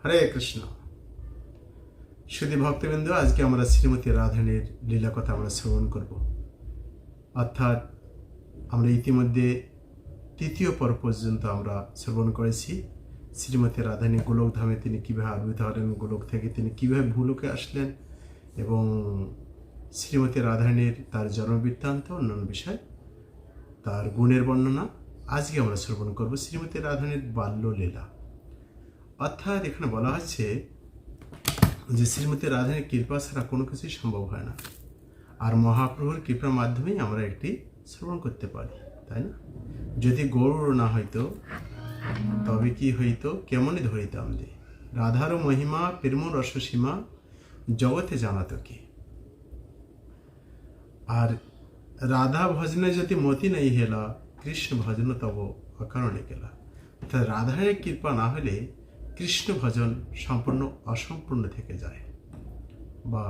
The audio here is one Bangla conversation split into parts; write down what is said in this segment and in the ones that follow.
হরে কৃষ্ণ। সুধী ভক্তবৃন্দ, আজকে আমরা শ্রীমতী রাধারানীর লীলা কথা আমরা শ্রবণ করব। অর্থাৎ আমরা ইতিমধ্যে তৃতীয় পর্ব পর্যন্ত আমরা শ্রবণ করেছি। শ্রীমতী রাধারানী গোলকধামে তিনি কীভাবে আবির্ভূত হলেন, গোলক থেকে তিনি কীভাবে ভূলোকে আসলেন এবং শ্রীমতী রাধারানীর তার জন্মবৃত্তান্ত, অন্যান্য বিষয়, তার গুণের বর্ণনা আজকে আমরা শ্রবণ করব। শ্রীমতী রাধারানীর বাল্যলীলা, অর্থাৎ এখানে বলা হচ্ছে যে শ্রীমতী রাধারানীর কৃপা ছাড়া কোনো কিছুই সম্ভব হয় না, আর মহাপ্রভুর কৃপার মাধ্যমেই আমরা একটি শ্রবণ করতে পারি, তাই না? যদি গৌর না হইতো তবে কি হইতো, কেমনই ধরিতাম দে রাধার মহিমা প্রেম রসসীমা জগতে জানাতো কি। আর রাধা ভজনে যদি মতি নেই হেলা, কৃষ্ণ ভজন তব অকারণে গেলা। অর্থাৎ রাধারানীর কৃপা না হলে কৃষ্ণ ভজন সম্পূর্ণ অসম্পূর্ণ থেকে যায়, বা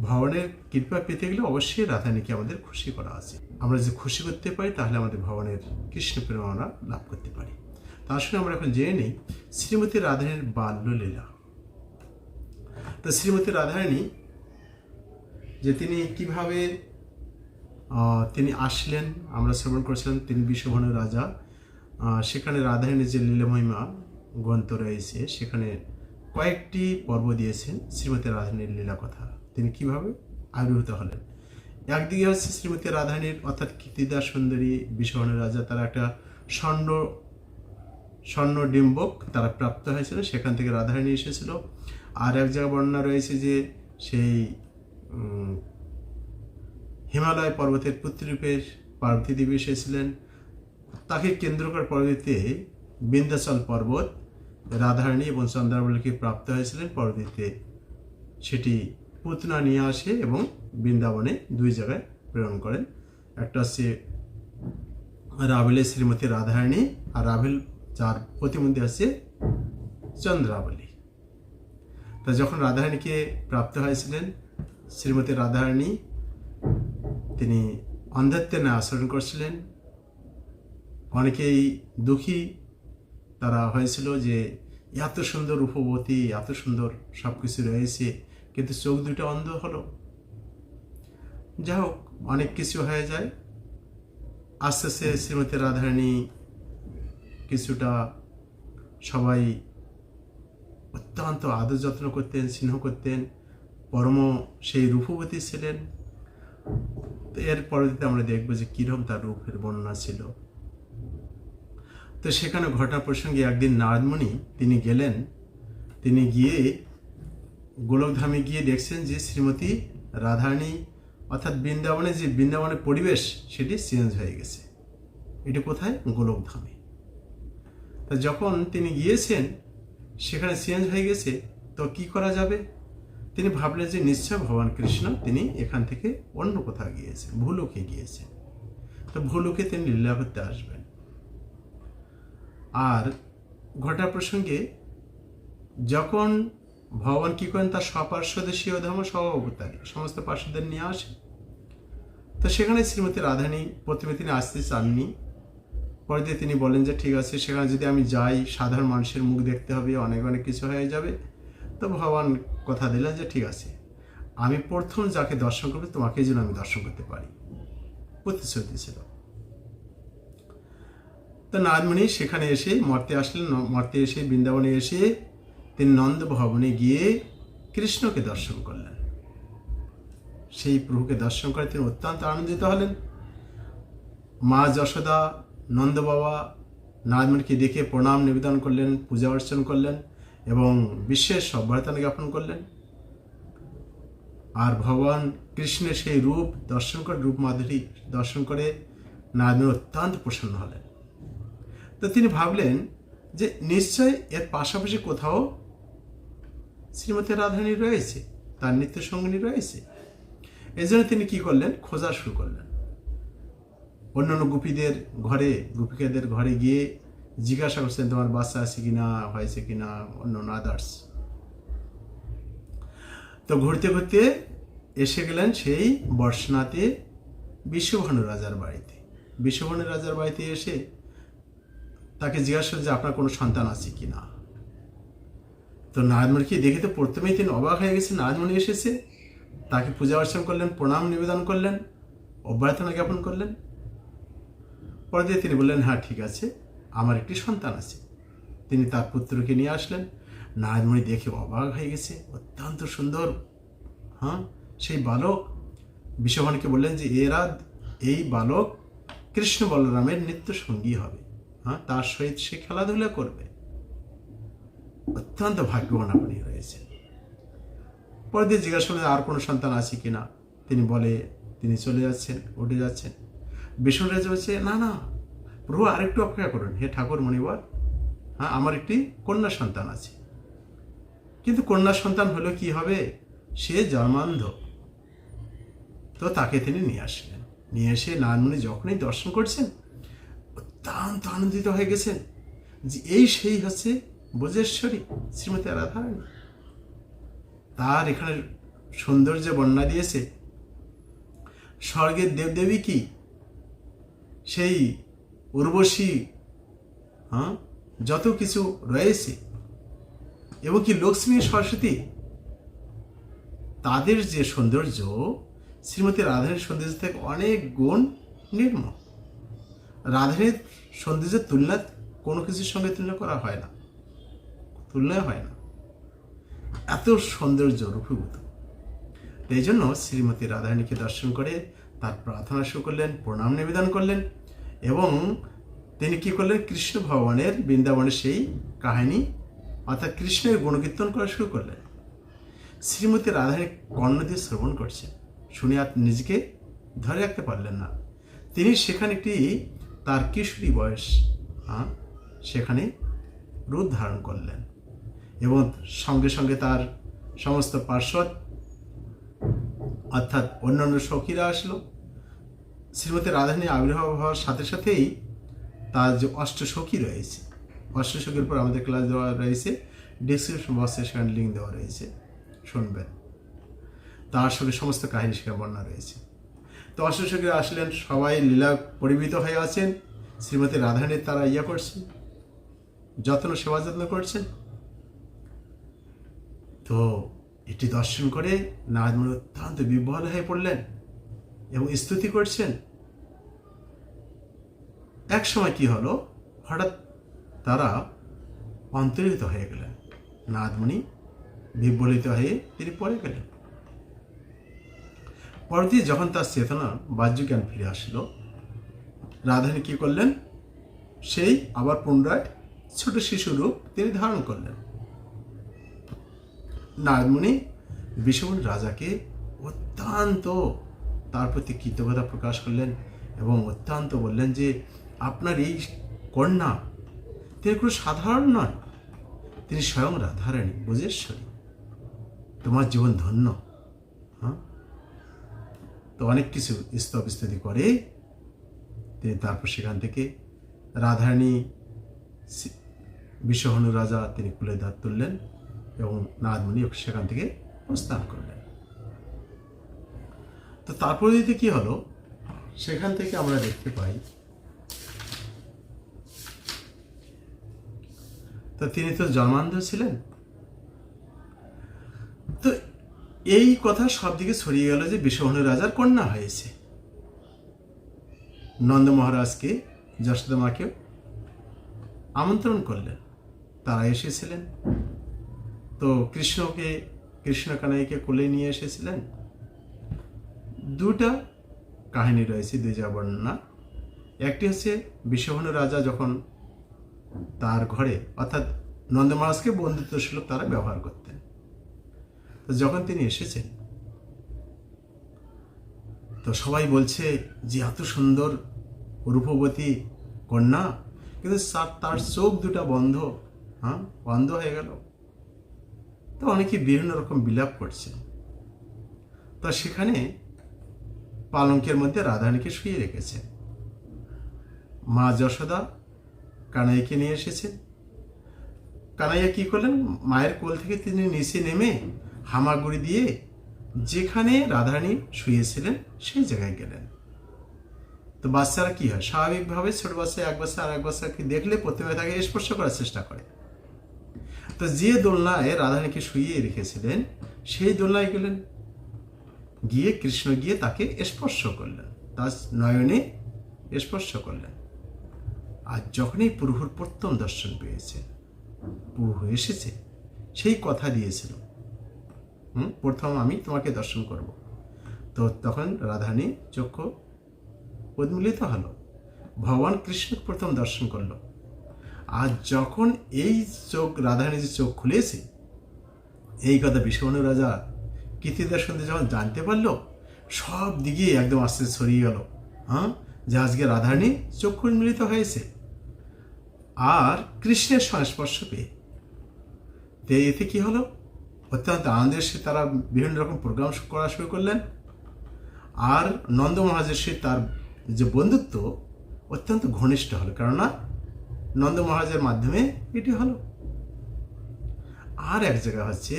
ভগবানের কৃপা পেতে গেলে অবশ্যই রাধারানীকে আমাদের খুশি করা আছে। আমরা যে খুশি করতে পারি তাহলে আমাদের ভগবানের কৃষ্ণ প্রেম আমরা লাভ করতে পারি। তার সঙ্গে আমরা এখন জেনে নিই শ্রীমতী রাধারানীর বাল্যলীলা। তো শ্রীমতী রাধারানী যে তিনি কিভাবে তিনি আসলেন আমরা শ্রবণ করেছিলাম। তিনি বিশ্বভনের রাজা, সেখানে রাধারানীর যে লীলামহিমা গ্রন্থ রয়েছে সেখানে কয়েকটি পর্ব দিয়েছেন শ্রীমতী রাধারানীর লীলা কথা, তিনি কিভাবে আবির্ভূত হলেন। একদিকে হচ্ছে শ্রীমতী রাধারানীর অর্থাৎ কীর্তিদা সুন্দরী বিশ্বভনের রাজা, তারা একটা স্বর্ণ ডিম্বক তারা প্রাপ্ত হয়েছিল, সেখান থেকে রাধারানী এসেছিল। আর এক জায়গায় বর্ণনা রয়েছে যে সেই হিমালয় পর্বতের পুত্ররূপে পার্বতী দেবী এসেছিলেন। তাকে কেন্দ্র করে পরবর্তীতে বিন্ধ্যাচল পর্বত রাধারানী এবং চন্দ্রাবলীকে প্রাপ্ত হয়েছিলেন। পরবর্তীতে সেটি পুতনা নিয়ে আসে এবং বৃন্দাবনে দুই জায়গায় প্রেরণ করেন। একটা হচ্ছে রাভেলে শ্রীমতী রাধারানী, আর রাভেল যার প্রতিমন্ত্রী আছে চন্দ্রাবলী। তা যখন রাধারানীকে প্রাপ্ত হয়েছিলেন, শ্রীমতী রাধারানী তিনি অন্ধত্বের ন্যায় আচরণ করছিলেন। অনেকেই দুঃখী তারা হয়েছিল যে এত সুন্দর রূপবতী, এত সুন্দর সব কিছু রয়েছে, কিন্তু চোখ দুটো অন্ধ হলো। যাই হোক, অনেক কিছু হয়ে যায়। আস্তে আস্তে শ্রীমতী রাধারানী কিছুটা সবাই অত্যন্ত আদর যত্ন করতেন, স্নেহ করতেন, পরম সেই রূপবতী ছিলেন। এর পরবর্তীতে আমরা দেখবো যে কিরকম তার রূপের বর্ণনা ছিল। তো সেখানে ঘটনা প্রসঙ্গে একদিন নারদমণি তিনি গেলেন, তিনি গিয়ে গোলকধামে গিয়ে দেখছেন যে শ্রীমতী রাধারানী অর্থাৎ বৃন্দাবনে যে বৃন্দাবনের পরিবেশ সেটি চেঞ্জ হয়ে গেছে। এটি কোথায়? গোলকধামে। তা যখন তিনি গিয়েছেন সেখানে চেঞ্জ হয়ে গেছে, তো কি করা যাবে? তিনি ভাবলেন যে নিশ্চয় ভগবান কৃষ্ণ তিনি এখান থেকে অন্য কোথাও গিয়েছেন, ভূলোকে গিয়েছেন। তো ভূলোকে তিনি লীলা করতে আসবেন। আর ঘটা প্রসঙ্গে যখন ভগবান কি করেন, তার স্বপার্শ্বদেশীয় ধর্ম সভাবতারী সমস্ত পার্শ্বদের নিয়ে আসে। তো সেখানে শ্রীমতী রাধারানী প্রথমে তিনি আসতে চাননি। পরে দিয়ে তিনি বলেন যে ঠিক আছে, সেখানে যদি আমি যাই সাধারণ মানুষের মুখ দেখতে হবে, অনেক অনেক কিছু হয়ে যাবে। তো ভগবান কথা দিলেন যে ঠিক আছে, আমি প্রথম যাকে দর্শন করবো তোমাকে যেন আমি দর্শন করতে পারি, প্রতিশ্রুতি ছিল। তো নারদমণি সেখানে এসে মর্তে আসলেন। মর্তে এসে বৃন্দাবনে এসে তিনি নন্দ ভবনে গিয়ে কৃষ্ণকে দর্শন করলেন। সেই প্রভুকে দর্শন করে তিনি অত্যন্ত আনন্দিত হলেন। মা যশোদা, নন্দ বাবা নারদমণিকে দেখে প্রণাম নিবেদন করলেন, পূজা অর্চন করলেন এবং বিশেষ অভ্যর্থনা জ্ঞাপন করলেন। আর ভগবান কৃষ্ণের সেই রূপ দর্শন করে, রূপ মাধুরী দর্শন করে নারদমণি অত্যন্ত প্রসন্ন হলেন। তো তিনি ভাবলেন যে নিশ্চয় এর পাশাপাশি কোথাও শ্রীমতী রাধারানী রয়েছে, তার নিত্য সঙ্গিনী রয়েছে। এই জন্য তিনি কি করলেন, খোঁজা শুরু করলেন। অন্যান্য গোপীদের ঘরে, গোপিকাদের ঘরে গিয়ে জিজ্ঞাসা করছেন তোমার বাচ্চা আছে কিনা, হয়েছে কিনা, অন্যান্য আদার্স। তো ঘুরতে ঘুরতে এসে গেলেন সেই বর্ষনাতে বিশ্বভানু রাজার বাড়িতে। বিশ্বভানু রাজার বাড়িতে এসে তাকে জিজ্ঞাসা যে আপনার কোনো সন্তান আছে কিনা। তো নারদমণিকে দেখে তো প্রথমেই তিনি অবাক হয়ে গেছেন, নারদমণি এসেছে, তাকে পূজা অর্চনা করলেন, প্রণাম নিবেদন করলেন, অভ্যর্থনা জ্ঞাপন করলেন। পরে দিয়ে তিনি বললেন, হ্যাঁ ঠিক আছে, আমার একটি সন্তান আছে। তিনি তার পুত্রকে নিয়ে আসলেন। নারদমণি দেখে অবাক হয়ে গেছে, অত্যন্ত সুন্দর। হ্যাঁ, সেই বালক বিশ্বভানুকে বললেন যে এই বালক কৃষ্ণ বলরামের নিত্য সঙ্গী হবে। হ্যাঁ, তার সহিত সে খেলাধুলা করবে। অত্যন্ত ভাগ্যবান আপনি রয়েছে। পরে দিয়ে জিজ্ঞাসা করলেন আর কোনো সন্তান আছে কিনা। তিনি চলে যাচ্ছেন, উঠে যাচ্ছেন। বিষ্ণু রাজা বলছে, না না প্রভু, আরেকটু অপেক্ষা করুন হে ঠাকুর মণিবর। হ্যাঁ, আমার একটি কন্যা সন্তান আছে। কিন্তু কন্যা সন্তান হলো কি হবে, সে জন্মান্ধ। তো তাকে তিনি নিয়ে আসলেন। নিয়ে এসে নারদমণি যখনই দর্শন করছেন অত্যন্ত আনন্দিত হয়ে গেছেন যে সেই হচ্ছে ব্রজেশ্বরী শ্রীমতী রাধারানী। তার এখানে সৌন্দর্য বর্ণনা দিয়েছে। স্বর্গের দেবদেবী কি সেই উর্বশী, হ্যাঁ, যত কিছু রয়েছে, এবং কি লক্ষ্মী সরস্বতী, তাদের যে সৌন্দর্য শ্রীমতী রাধারানীর সৌন্দর্য থেকে অনেক গুণ নির্ম। রাধারানীর সৌন্দর্যের তুলনা কোনো কিছুর সঙ্গে তুলনা করা হয় না, তুলনায় হয় না, এত সৌন্দর্য রূপীভূত। এই জন্য শ্রীমতী রাধারানীকে দর্শন করে তার প্রার্থনা শুরু করলেন, প্রণাম নিবেদন করলেন, এবং তিনি কি করলেন, কৃষ্ণ ভগবানের বৃন্দাবনের সেই কাহিনী অর্থাৎ কৃষ্ণের গুণকীর্তন করা শুরু করলেন। শ্রীমতী রাধারানী কর্ণ দিয়ে শ্রবণ করছেন, শুনে আর নিজেকে ধরে রাখতে পারলেন না। তিনি সেখানে একটি তার কিশোরী বয়স, সেখানে রূপ ধারণ করলেন, এবং সঙ্গে সঙ্গে তার সমস্ত পার্শ্বদ অর্থাৎ অন্যান্য সখীরা আসলো। শ্রীমতী রাধারানী আবির্ভাব হওয়ার সাথে সাথেই তার যে অষ্টসখী রয়েছে, অষ্টসখীর উপর আমাদের ক্লাস দেওয়া রয়েছে, ডিসক্রিপশন বক্সে সেখানে লিঙ্ক দেওয়া রয়েছে, শুনবেন। তার সঙ্গে সমস্ত কাহিনী সেখানে বর্ণনা রয়েছে। তো অষ্টসখীরা আসলেন, সবাই লীলা পরিবৃত হয়ে আছেন। শ্রীমতী রাধারানীর তারা করছেন, সেবা যত্ন করছেন। তো এটি দর্শন করে নারদমণি অত্যন্ত বিহ্বল হয়ে পড়লেন এবং স্তুতি করছেন। এক সময় কি হলো, হঠাৎ তারা অন্তর্হিত হয়ে গেলেন। নারদমণি বিহ্বলিত হয়ে তিনি পড়ে গেলেন। পরবর্তী যখন তার চেতনা বাহ্যজ্ঞান ফিরে আসলো, রাধারানী কি করলেন, সেই আবার পুনরায় ছোট শিশু রূপ তিনি ধারণ করলেন। নারদমণি বিশ্বভানু রাজাকে অত্যন্ত তার প্রতি কৃতজ্ঞতা প্রকাশ করলেন এবং অত্যন্ত বললেন যে আপনার এই কন্যা তিনি কোনো সাধারণ নন, তিনি স্বয়ং রাধারানী ব্রজেশ্বরী, তোমার জীবন ধন্য। হ্যাঁ, তো অনেক কিছু স্তবস্তুতি করে তিনি তারপর সেখান থেকে রাধারানী বিশ্বভানু রাজা তিনি কুলে দাঁত তুললেন এবং নারদমণি সেখান থেকে প্রস্থান করলেন। তো তারপরে যদি কি হলো, সেখান থেকে আমরা দেখতে পাই, তো তিনি তো জন্মান্ধ ছিলেন। তো এই কথা সব দিকে ছড়িয়ে গেল যে বিশ্বভানু রাজার কন্যা হয়েছে। নন্দ মহারাজকে, যশোদা মাকে আমন্ত্রণ করলেন, তারা এসেছিলেন। তো কৃষ্ণ কানাইকে কোলে নিয়ে এসেছিলেন। দুটা কাহিনী রয়েছে, দুই যা বর্ণনা। একটি হচ্ছে বিশ্বভানু রাজা যখন তার ঘরে অর্থাৎ নন্দ মহারাজকে বন্ধুত্ব সুলভ তারা ব্যবহার করতেন। তো যখন তিনি এসেছেন, তো সবাই বলছে যে এত সুন্দর রূপবতী কন্যা, কিন্তু তার চোখ দুটা বন্ধ, বন্ধ হয়ে গেল। তো অনেকে বিভিন্ন রকম বিলাপ করছে। তো সেখানে পালঙ্কের মধ্যে রাধারানীকে শুয়ে রেখেছে। মা যশোদা কানাইকে নিয়ে এসেছেন। কানাইয়া কি করলেন, মায়ের কোল থেকে তিনি নিচে নেমে হামাগুড়ি দিয়ে যেখানে রাধারানী শুয়েছিলেন সেই জায়গায় গেলেন। তো বাচ্চারা কি হয়, স্বাভাবিকভাবে ছোট বাচ্চা এক বাচ্চা আর এক বাচ্চাকে দেখলে প্রথমে তাকে স্পর্শ করার চেষ্টা করে। তো যে দোলনায় রাধারানীকে শুইয়ে রেখেছিলেন সেই দোলনায় গেলেন, গিয়ে কৃষ্ণ গিয়ে তাকে স্পর্শ করলেন, তার নয়নে স্পর্শ করলেন। আর যখনই প্রভুর প্রথম দর্শন পেয়েছে, প্রভু এসেছে, সেই কথা দিয়েছিল, প্রথম আমি তোমাকে দর্শন করব। তো তখন রাধারানী চক্ষু উন্মিলিত হলো, ভগবান কৃষ্ণ প্রথম দর্শন করলো। আর যখন এই চোখ, রাধারানী যে চোখ খুলেছে, এই কথা বিষবর্ণ রাজা কীর্তিদার সন্ধে যখন জানতে পারলো, সব দিকে একদম আস্তে ছড়িয়ে গেল, যে আজকে রাধারানী চক্ষু উন্মিলিত হয়েছে। আর কৃষ্ণের সংস্পর্শ পেয়ে এতে কি হলো, অত্যন্ত আনন্দের সাথে তারা বিভিন্ন রকম প্রোগ্রাম করা শুরু করলেন। আর নন্দ মহারাজের সাথে তার যে বন্ধুত্ব অত্যন্ত ঘনিষ্ঠ হলো, কেননা নন্দ মহারাজের মাধ্যমে এটি হলো। আর এক জায়গা হচ্ছে,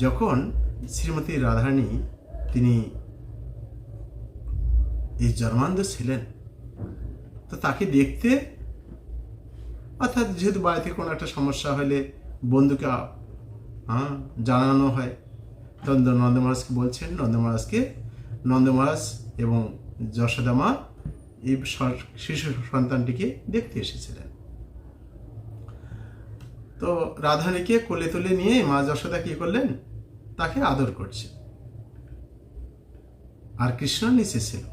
যখন শ্রীমতী রাধারানী তিনি এই জন্মান্ধ ছিলেন, তো তাকে দেখতে, অর্থাৎ যেহেতু বাড়িতে কোনো একটা সমস্যা হলে বন্ধুকে জানানো হয়, তখন নন্দ মহারাজকে বলছেন, নন্দ মহারাজ এবং যশোদা মা এই শিশু সন্তানটিকে দেখতে এসেছিলেন। তো রাধারানীকে কোলে তুলে নিয়ে মা যশোদা কি করলেন, তাকে আদর করছে। আর কৃষ্ণ নিচে ছিল,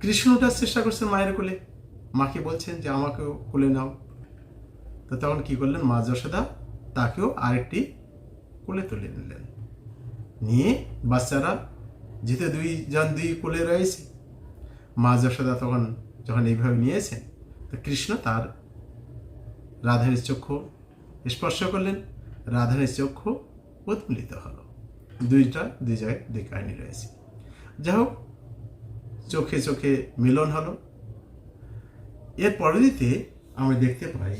কৃষ্ণটার চেষ্টা করছেন মায়ের কোলে, মাকে বলছেন যে আমাকেও কোলে নাও। তো তখন কি করলেন, মা যশোদা তাকেও আরেকটি কোলে তুলে নিলেন, নিয়ে বাচ্চারা যেতে দুই কোলে রয়েছে, মা যশোদা তখন যখন এইভাবে নিয়েছেন, তো কৃষ্ণ তার রাধারানীর চক্ষু স্পর্শ করলেন, রাধারানীর চক্ষু উন্মিলিত হলো। দুই জায়গায় দুই কাহিনী রয়েছে। যাই হোক, চোখে চোখে মিলন হলো। এর পরবর্তীতে আমরা দেখতে পাই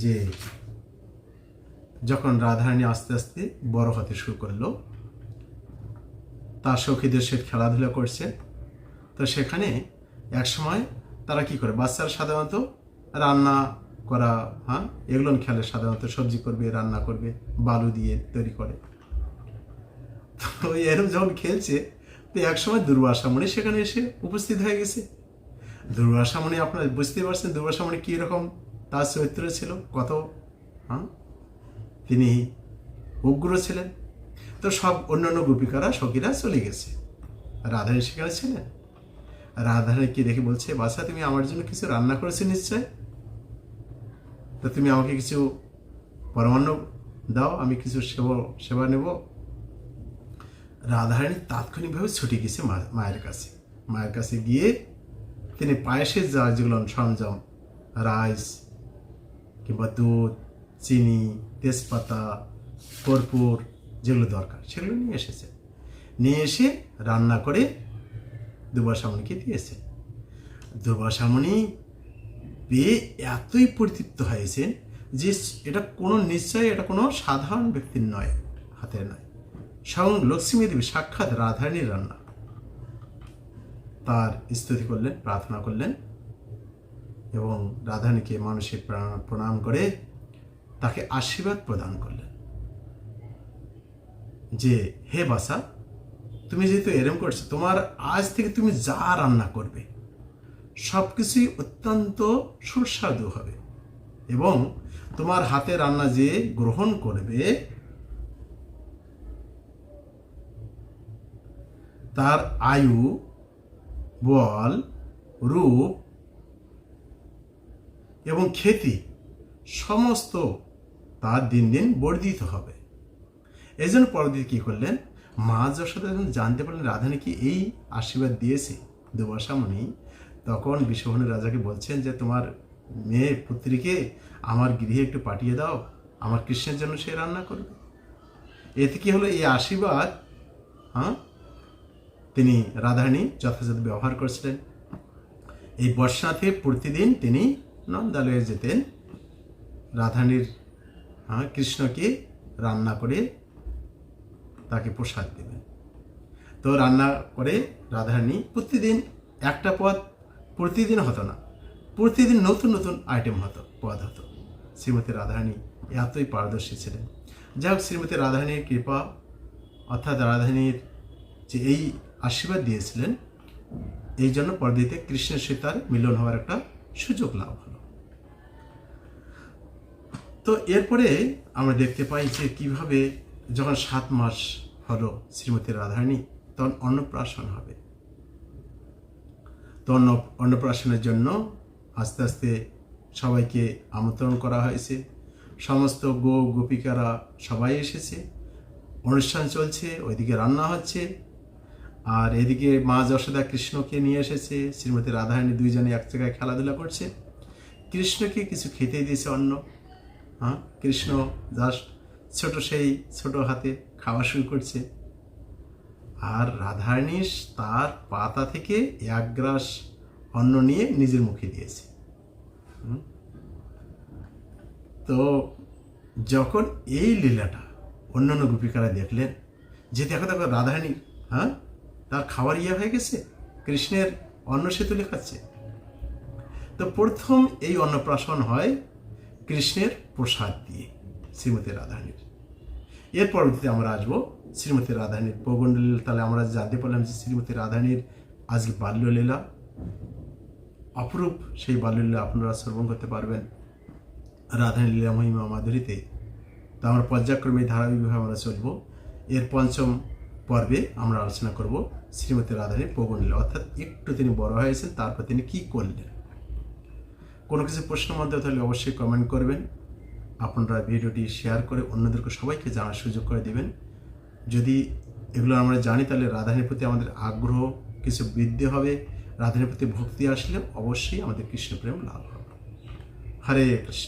যে যখন রাধারানী আস্তে আস্তে বড় হতে শুরু করলো, তার সখীদের সাথে খেলাধুলা করছে। তো সেখানে এক সময় তারা কি করে, বাচ্চারা সাধারণত রান্না করা, এগুলো খেলে, সাধারণত সবজি করবে, রান্না করবে, বালু দিয়ে তৈরি করে। তো এরকম যখন খেলছে, তো এক সময় দুর্বাসামণি সেখানে এসে উপস্থিত হয়ে গেছে। দুর্বাসামণি, আপনারা বুঝতে পারছেন দুর্বাসামণি কি রকম তার চরিত্র ছিল, কত তিনি উগ্র ছিলেন। তো সব অন্যান্য গোপিকারা সখীরা চলে গেছে, রাধারানী সেখানে ছিলেন। রাধারানীকে দেখে বলছে, বাছা তুমি আমার জন্য কিছু রান্না করেছো নিশ্চয়, তো তুমি আমাকে কিছু পরমান্ন দাও, আমি কিছু সেবা নেব। রাধারানী তাৎক্ষণিকভাবে ছুটে গেছে মায়ের কাছে গিয়ে তিনি পায়েসের যেগুলো সরঞ্জাম, রাইস কিংবা দুধ, চিনি, তেজপাতা, কর্পূর যেগুলো দরকার সেগুলো নিয়ে এসেছে, নিয়ে এসে রান্না করে দুর্বাসামণিকে দিয়েছে। দুর্বাসামণি পেয়ে এতই পরিতৃপ্ত হয়েছেন যে এটা কোনো সাধারণ ব্যক্তির নয়, হাতের নয়, স্বয়ং লক্ষ্মী দেবী সাক্ষাৎ রাধারানীর রান্না। তার স্তুতি করলেন, প্রার্থনা করলেন এবং রাধারানীকে মানসিক প্রণাম করে তাকে আশীর্বাদ প্রদান করলেন যে হে বাসা, তুমি যেহেতু এরম করছো, তোমার আজ থেকে তুমি যা রান্না করবে সবকিছুই অত্যন্ত সুস্বাদু হবে এবং তোমার হাতে রান্না যে গ্রহণ করবে তার আয়ু, বল, রূপ এবং খ্যাতি সমস্ত তার দিন দিন বর্ধিত হবে। এই জন্য পরদিন কি করলেন, মা যশোদা যখন জানতে পারলেন রাধারানীকে এই আশীর্বাদ দিয়েছে দুর্বাসামণি, তখন বিষবর্ণ রাজাকে বলছেন যে তোমার মেয়ে পুত্রীকে আমার গৃহে একটু পাঠিয়ে দাও, আমার কৃষ্ণের জন্য সে রান্না করবে। এতে কি হলো, এই আশীর্বাদ তিনি রাধারানী যথাযথ ব্যবহার করেছিলেন। এই বর্ষাতে প্রতিদিন তিনি নন্দালয়ে যেতেন, রাধারানীর কৃষ্ণকে রান্না করে তাকে প্রসাদ দেবেন। তো রান্না করে রাধারানী প্রতিদিন একটা পদ প্রতিদিন হতো না, প্রতিদিন নতুন নতুন আইটেম হতো, পদ হতো। শ্রীমতী রাধারানী এতই পারদর্শী ছিলেন। যাই হোক, শ্রীমতী রাধারানীর কৃপা অর্থাৎ রাধারানীর যে এই আশীর্বাদ দিয়েছিলেন, এই জন্য পরবর্তীতে কৃষ্ণের সীতার মিলন হওয়ার একটা সুযোগ লাভ হলো। তো এরপরে আমরা দেখতে পাই যে কিভাবে যখন 7 মাস হলো শ্রীমতী রাধারানী, তখন অন্নপ্রাশন হবে। তো অন্নপ্রাশনের জন্য আস্তে আস্তে সবাইকে আমন্ত্রণ করা হয়েছে। সমস্ত গোপিকারা সবাই এসেছে, অনুষ্ঠান চলছে, ওইদিকে রান্না হচ্ছে, আর এদিকে মা যশোদা কৃষ্ণকে নিয়ে এসেছে। শ্রীমতী রাধারানী দুইজনে এক জায়গায় খেলাধুলা করছে। কৃষ্ণকে কিছু খেতে দিয়েছে অন্ন। কৃষ্ণ জাস্ট সেই ছোট হাতে খাওয়া শুরু করছে, আর রাধারানী তার পাতা থেকে 1 গ্রাস অন্ন নিয়ে নিজের মুখে দিয়েছে। তো যখন এই লীলাটা অন্যান্য গোপিকারা দেখলেন যে দেখো দেখো রাধারানী তার খাওয়ার হয়ে গেছে, কৃষ্ণের অন্ন সে তুলে খাচ্ছে। তো প্রথম এই অন্নপ্রাশন হয় কৃষ্ণের প্রসাদ দিয়ে শ্রীমতী রাধারানীর। এর পরবর্তীতে আমরা আসবো শ্রীমতী রাধারানীর পৌগণ্ডলীলা। তাহলে আমরা জানতে পারলাম যে শ্রীমতী রাধারানীর আজকে বাল্যলীলা, অপরূপ সেই বাল্যলীলা আপনারা শ্রবণ করতে পারবেন রাধারানী লীলা মহিমা মাধুরীতে। তো আমরা পর্যায়ক্রমে ধারাবাহিকভাবে আমরা চলবো। এর 5ম পর্বে আমরা আলোচনা করব শ্রীমতী রাধারানীর পৌগণ্ডলীলা, অর্থাৎ একটু তিনি বড় হয়েছেন, তারপর তিনি কি করলেন। কোনো কিছু প্রশ্ন মধ্যে তাহলে অবশ্যই কমেন্ট করবেন। আপনারা ভিডিওটি শেয়ার করে অন্যদেরকে সবাইকে জানার সুযোগ করে দেবেন। যদি এগুলো আমরা জানি, তাহলে রাধারানীর প্রতি আমাদের আগ্রহ কিছু বৃদ্ধি হবে। রাধারানীর প্রতি ভক্তি আসলে অবশ্যই আমাদের কৃষ্ণপ্রেম লাভ হবে। হরে কৃষ্ণ।